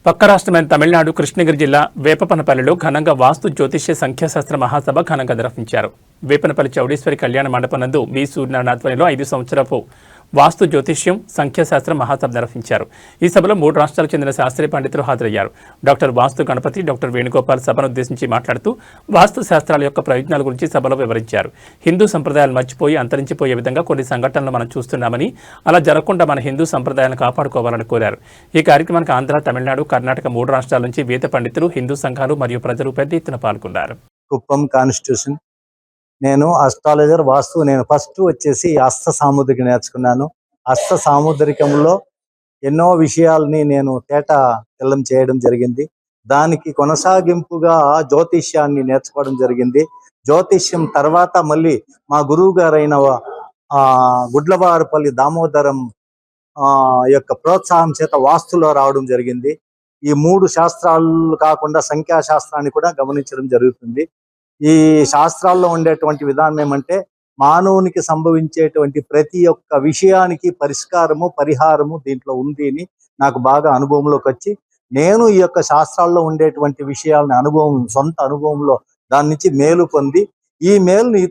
పక్క రాష్ట్రమైన తమిళనాడు కృష్ణగిరి జిల్లా వేపపనపల్లిలో ఘనంగా వాస్తు జ్యోతిష్య సంఖ్యాశాస్త్ర మహాసభ ఘనంగా నిర్వహించారు. వేపనపల్లి చౌడేశ్వరి కళ్యాణ మండపం నందు వి సూర్యనారాయణ ఆధ్వర్యంలో 5 సంవత్సరపు వాస్తు జ్యోతిష్యం సంఖ్యాశాస్త్ర మహాసభ నిర్వహించారు. ఈ సభలో 3 రాష్ట్రాలకు చెందిన శాస్త్రీయ పండితులు హాజరయ్యారు. డాక్టర్ వాస్తు గణపతి, డాక్టర్ వేణుగోపాల్ సభను ఉద్దేశించి మాట్లాడుతూ వాస్తు శాస్త్రాల యొక్క ప్రయోజనాల గురించి సభలో వివరించారు. హిందూ సంప్రదాయాలు మర్చిపోయి అంతరించిపోయే విధంగా కొన్ని సంఘటనలు మనం చూస్తున్నామని, అలా జరగకుండా మన హిందూ సంప్రదాయాలను కాపాడుకోవాలని కోరారు. ఈ కార్యక్రమానికి ఆంధ్ర, తమిళనాడు, కర్ణాటక 3 రాష్ట్రాల నుంచి వేద పండితులు, హిందూ సంఘాలు మరియు ప్రజలు పెద్ద ఎత్తున పాల్గొన్నారు. కుప్పం కాన్స్టిట్యూషన్. నేను అస్ట్రాలజర్ వాస్తు. నేను ఫస్ట్ వచ్చేసి హస్త సాముద్రిక నేర్చుకున్నాను. హస్త సాముద్రికంలో ఎన్నో విషయాల్ని నేను తెల్లం చేయడం జరిగింది. దానికి కొనసాగింపుగా జ్యోతిష్యాన్ని నేర్చుకోవడం జరిగింది. జ్యోతిష్యం తర్వాత మళ్ళీ మా గురువు గారైన గుడ్లవారపల్లి దామోదరం యొక్క ప్రోత్సాహం చేత వాస్తులో రావడం జరిగింది. ఈ 3 శాస్త్రాలు కాకుండా సంఖ్యాశాస్త్రాన్ని కూడా గమనించడం జరుగుతుంది. ఈ శాస్త్రాల్లో ఉండేటువంటి విధానం ఏమంటే, మానవునికి సంభవించేటువంటి ప్రతి ఒక్క విషయానికి పరిష్కారము, పరిహారము దీంట్లో ఉంది అని నాకు బాగా అనుభవంలోకి వచ్చి, నేను ఈ యొక్క శాస్త్రాల్లో ఉండేటువంటి విషయాలని సొంత అనుభవంలో దాని నుంచి మేలు పొంది, ఈ మేలుని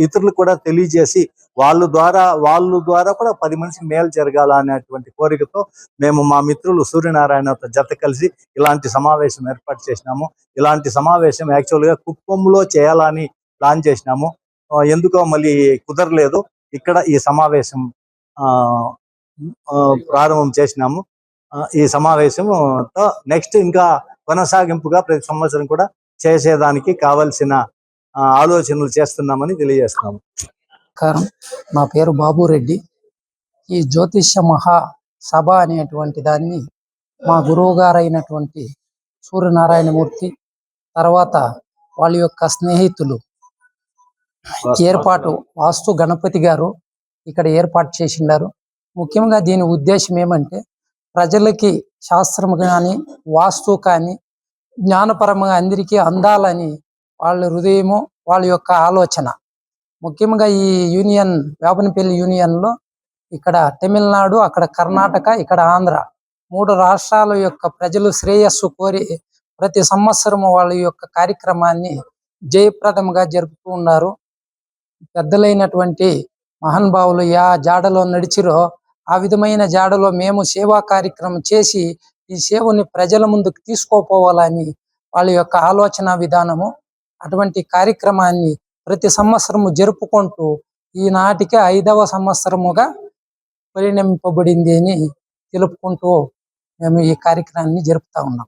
ఇతరులకు కూడా తెలియజేసి వాళ్ళ ద్వారా కూడా 10 మందికి మేలు జరగాల అనేటువంటి కోరికతో మేము మా మిత్రులు సూర్యనారాయణతో జత కలిసి ఇలాంటి సమావేశం ఏర్పాటు చేసినాము. ఇలాంటి సమావేశం యాక్చువల్గా కుప్పంలో చేయాలని ప్లాన్ చేసినాము. ఎందుకో మళ్ళీ కుదరలేదు. ఇక్కడ ఈ సమావేశం ప్రారంభం చేసినాము. ఈ సమావేశంతో నెక్స్ట్ ఇంకా కొనసాగింపుగా ప్రతి సంవత్సరం కూడా చేసేదానికి కావలసిన ఆలోచనలు చేస్తున్నామని తెలియజేస్తున్నాము. నా పేరు బాబు రెడ్డి. ఈ జ్యోతిష్య మహాసభ అనేటువంటి దాన్ని మా గురువు గారైనటువంటి సూర్యనారాయణమూర్తి, తర్వాత వాళ్ళ యొక్క స్నేహితులు వాస్తు గణపతి గారు ఇక్కడ ఏర్పాటు చేసిండారు. ముఖ్యంగా దీని ఉద్దేశం ఏమంటే, ప్రజలకి శాస్త్రం కానీ వాస్తు కానీ జ్ఞానపరంగా అందరికీ అందాలని వాళ్ళ హృదయము, వాళ్ళ యొక్క ఆలోచన. ముఖ్యంగా ఈ యూనియన్, వేపనపల్లి యూనియన్లో ఇక్కడ తమిళనాడు, అక్కడ కర్ణాటక, ఇక్కడ ఆంధ్ర 3 రాష్ట్రాల యొక్క ప్రజలు శ్రేయస్సు కోరి ప్రతి సంవత్సరం వాళ్ళ యొక్క కార్యక్రమాన్ని జయప్రదంగా జరుపుతూ ఉన్నారు. పెద్దలైనటువంటి మహానుభావులు జాడలో నడిచిరో ఆ విధమైన జాడలో మేము సేవా కార్యక్రమం చేసి ఈ సేవని ప్రజల ముందుకు తీసుకోపోవాలని వాళ్ళ యొక్క ఆలోచన విధానము. అటువంటి కార్యక్రమాన్ని ప్రతి సంవత్సరము జరుపుకుంటూ ఈనాటికి 5వ సంవత్సరముగా పరిణమింపబడింది అని తెలుపుకుంటూ మేము ఈ కార్యక్రమాన్ని జరుపుతా ఉన్నాం.